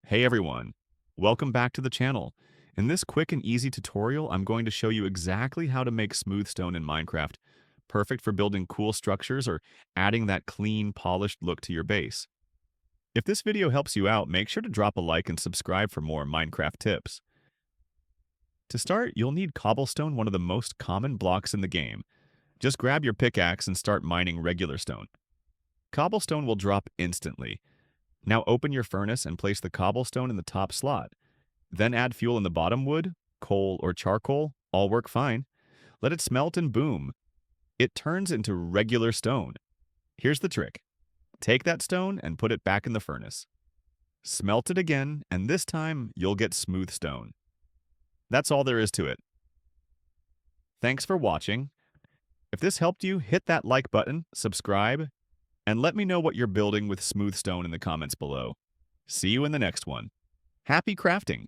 Hey everyone, welcome back to the channel. In this quick and easy tutorial, I'm going to show you exactly how to make smoothstone in Minecraft, perfect for building cool structures or adding that clean, polished look to your base. If this video helps you out, make sure to drop a like and subscribe for more Minecraft tips. To start, you'll need cobblestone, one of the most common blocks in the game. Just grab your pickaxe and start mining regular stone. Cobblestone will drop instantly. Now open your furnace and place the cobblestone in the top slot. Then add fuel in the bottom wood, coal, or charcoal. All work fine. Let it smelt and boom. It turns into regular stone. Here's the trick. Take that stone and put it back in the furnace. Smelt it again, and this time you'll get smooth stone. That's all there is to it. Thanks for watching. If this helped you, hit that like button, subscribe, and let me know what you're building with smooth stone in the comments below. See you in the next one. Happy crafting!